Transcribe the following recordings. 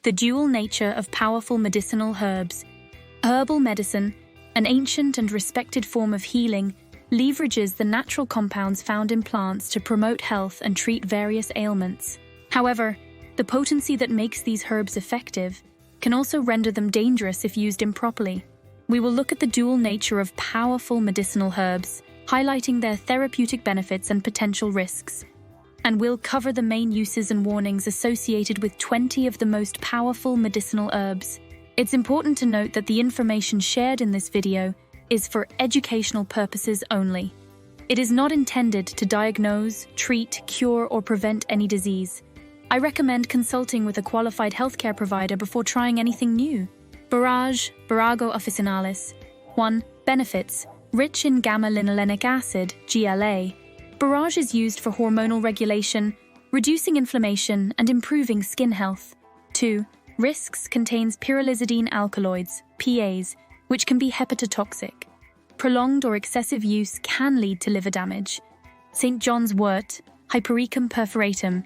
The dual nature of powerful medicinal herbs. Herbal medicine, an ancient and respected form of healing, leverages the natural compounds found in plants to promote health and treat various ailments. However, the potency that makes these herbs effective can also render them dangerous if used improperly. We will look at the dual nature of powerful medicinal herbs, highlighting their therapeutic benefits and potential risks. And we'll cover the main uses and warnings associated with 20 of the most powerful medicinal herbs. It's important to note that the information shared in this video is for educational purposes only. It is not intended to diagnose, treat, cure, or prevent any disease. I recommend consulting with a qualified healthcare provider before trying anything new. Borage, Borago officinalis. 1. Benefits. Rich in gamma-linolenic acid, GLA. Borage is used for hormonal regulation, reducing inflammation, and improving skin health. 2. Risks. Contains pyrrolizidine alkaloids, PAs, which can be hepatotoxic. Prolonged or excessive use can lead to liver damage. St. John's wort, Hypericum perforatum.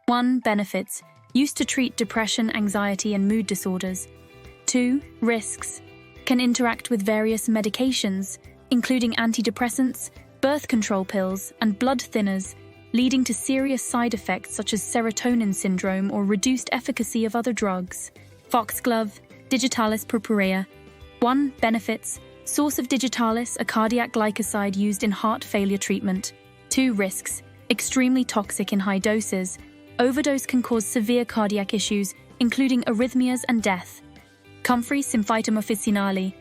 1. Benefits. Used to treat depression, anxiety, and mood disorders. 2. Risks. Can interact with various medications, including antidepressants, birth control pills, and blood thinners, leading to serious side effects such as serotonin syndrome or reduced efficacy of other drugs. Foxglove, Digitalis purpurea. 1. Benefits. Source of digitalis, a cardiac glycoside used in heart failure treatment. 2. Risks. Extremely toxic in high doses. Overdose can cause severe cardiac issues, including arrhythmias and death. Comfrey symphytum officinale.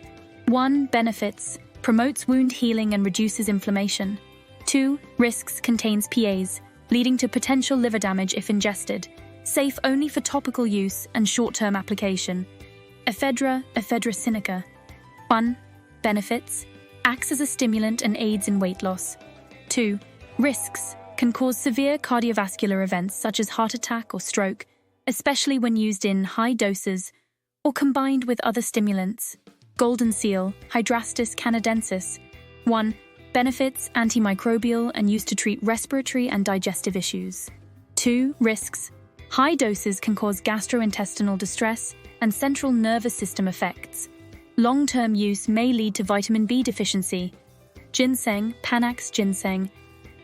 1. Benefits. Promotes wound healing and reduces inflammation. 2. Risks. Contains PAs, leading to potential liver damage if ingested. Safe only for topical use and short-term application. Ephedra, Ephedra sinica. 1. Benefits. Acts as a stimulant and aids in weight loss. 2. Risks. Can cause severe cardiovascular events such as heart attack or stroke, especially when used in high doses or combined with other stimulants. Golden seal, Hydrastis canadensis. 1. Benefits. Antimicrobial and used to treat respiratory and digestive issues. 2. Risks. High doses can cause gastrointestinal distress and central nervous system effects. Long-term use may lead to vitamin B deficiency. Ginseng, Panax ginseng.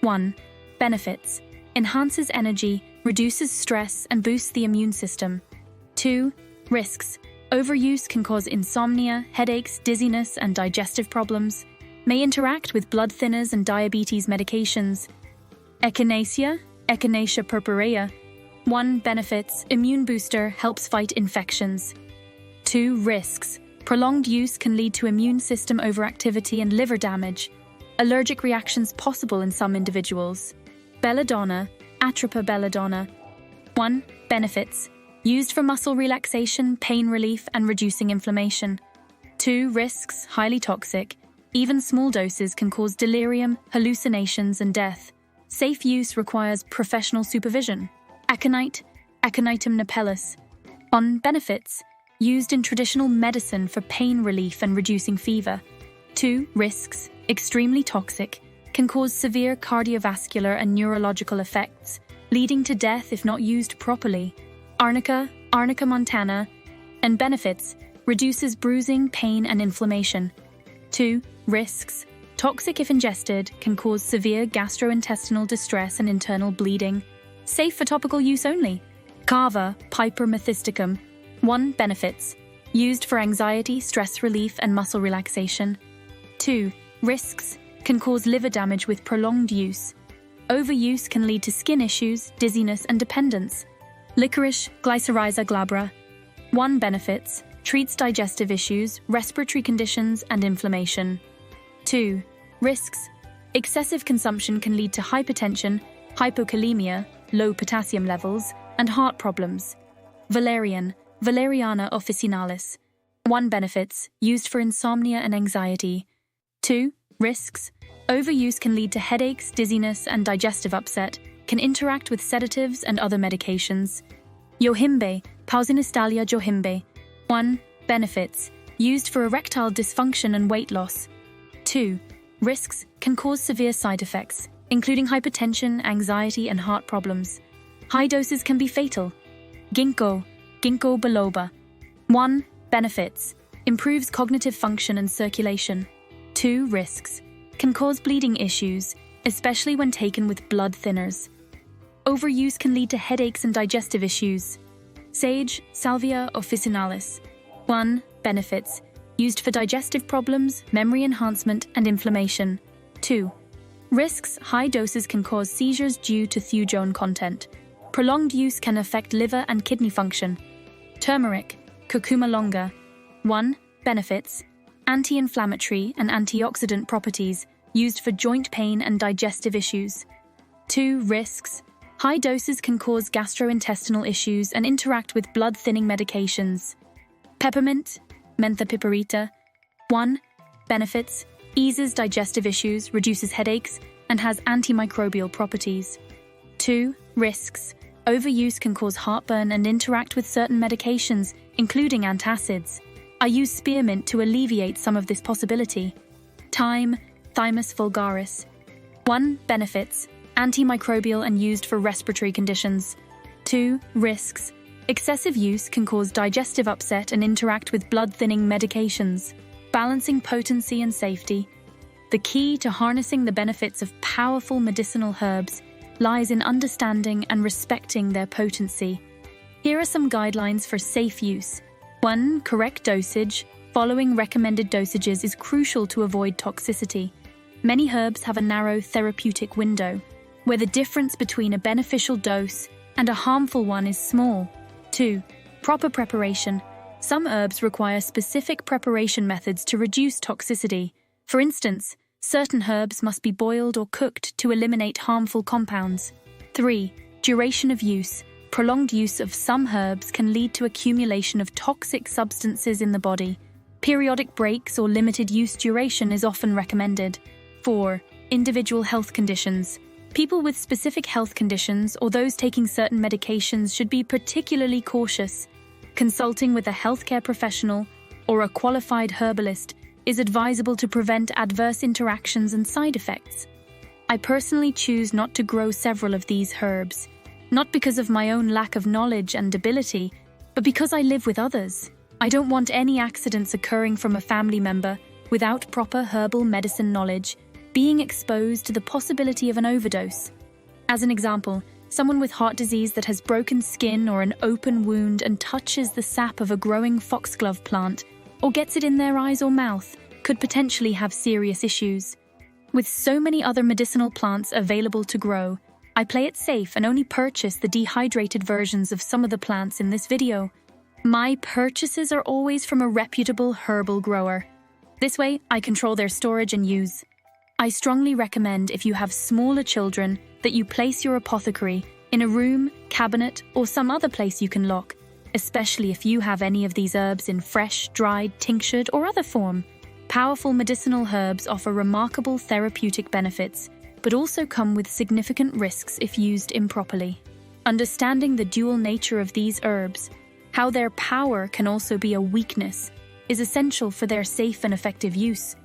1. Benefits. Enhances energy, reduces stress, and boosts the immune system. 2. Risks. Overuse can cause insomnia, headaches, dizziness, and digestive problems. May interact with blood thinners and diabetes medications. Echinacea, Echinacea purpurea. 1. Benefits. Immune booster, helps fight infections. 2. Risks. Prolonged use can lead to immune system overactivity and liver damage. Allergic reactions possible in some individuals. Belladonna, Atropa belladonna. 1. Benefits. Used for muscle relaxation, pain relief, and reducing inflammation. 2. Risks. Highly toxic. Even small doses can cause delirium, hallucinations, and death. Safe use requires professional supervision. Aconite, Aconitum napellus. 1. Benefits. Used in traditional medicine for pain relief and reducing fever. 2. Risks. Extremely toxic. Can cause severe cardiovascular and neurological effects, leading to death if not used properly. Arnica, Arnica montana. And benefits. Reduces bruising, pain, and inflammation. 2. Risks. Toxic if ingested, can cause severe gastrointestinal distress and internal bleeding. Safe for topical use only. Cava, Piper methisticum. 1. Benefits. Used for anxiety, stress relief, and muscle relaxation. 2. Risks. Can cause liver damage with prolonged use. Overuse can lead to skin issues, dizziness, and dependence. Licorice, Glycyrrhiza glabra. 1. Benefits. Treats digestive issues, respiratory conditions, and inflammation. 2. Risks. Excessive consumption can lead to hypertension, hypokalemia, low potassium levels, and heart problems. Valerian, Valeriana officinalis. 1. Benefits. Used for insomnia and anxiety. 2. Risks. Overuse can lead to headaches, dizziness, and digestive upset, can interact with sedatives and other medications. Yohimbe, Pausinistalia johimbe. 1. Benefits. Used for erectile dysfunction and weight loss. 2. Risks. Can cause severe side effects, including hypertension, anxiety, and heart problems. High doses can be fatal. Ginkgo, Ginkgo biloba. 1. Benefits. Improves cognitive function and circulation. 2. Risks. Can cause bleeding issues, especially when taken with blood thinners. Overuse can lead to headaches and digestive issues. Sage, Salvia officinalis. 1. Benefits. Used for digestive problems, memory enhancement, and inflammation. 2. Risks. High doses can cause seizures due to thujone content. Prolonged use can affect liver and kidney function. Turmeric, curcuma longa. 1. Benefits. Anti-inflammatory and antioxidant properties, used for joint pain and digestive issues. 2. Risks. High doses can cause gastrointestinal issues and interact with blood-thinning medications. Peppermint, Mentha piperita. 1. Benefits. Eases digestive issues, reduces headaches, and has antimicrobial properties. 2. Risks. Overuse can cause heartburn and interact with certain medications, including antacids. I use spearmint to alleviate some of this possibility. Thyme, Thymus vulgaris. 1. Benefits. Antimicrobial and used for respiratory conditions. 2. Risks. Excessive use can cause digestive upset and interact with blood-thinning medications. Balancing potency and safety. The key to harnessing the benefits of powerful medicinal herbs lies in understanding and respecting their potency. Here are some guidelines for safe use. 1. Correct dosage. Following recommended dosages is crucial to avoid toxicity. Many herbs have a narrow therapeutic window, where the difference between a beneficial dose and a harmful one is small. 2. Proper preparation. Some herbs require specific preparation methods to reduce toxicity. For instance, certain herbs must be boiled or cooked to eliminate harmful compounds. 3. Duration of use. Prolonged use of some herbs can lead to accumulation of toxic substances in the body. Periodic breaks or limited use duration is often recommended. 4. Individual health conditions. People with specific health conditions or those taking certain medications should be particularly cautious. Consulting with a healthcare professional or a qualified herbalist is advisable to prevent adverse interactions and side effects. I personally choose not to grow several of these herbs, not because of my own lack of knowledge and ability, but because I live with others. I don't want any accidents occurring from a family member without proper herbal medicine knowledge being exposed to the possibility of an overdose. As an example, someone with heart disease that has broken skin or an open wound and touches the sap of a growing foxglove plant or gets it in their eyes or mouth could potentially have serious issues. With so many other medicinal plants available to grow, I play it safe and only purchase the dehydrated versions of some of the plants in this video. My purchases are always from a reputable herbal grower. This way, I control their storage and use. I strongly recommend, if you have smaller children, that you place your apothecary in a room, cabinet, or some other place you can lock, especially if you have any of these herbs in fresh, dried, tinctured, or other form. Powerful medicinal herbs offer remarkable therapeutic benefits, but also come with significant risks if used improperly. Understanding the dual nature of these herbs, how their power can also be a weakness, is essential for their safe and effective use.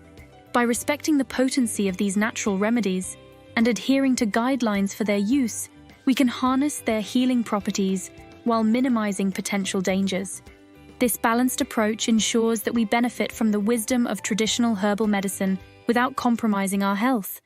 By respecting the potency of these natural remedies and adhering to guidelines for their use, we can harness their healing properties while minimizing potential dangers. This balanced approach ensures that we benefit from the wisdom of traditional herbal medicine without compromising our health.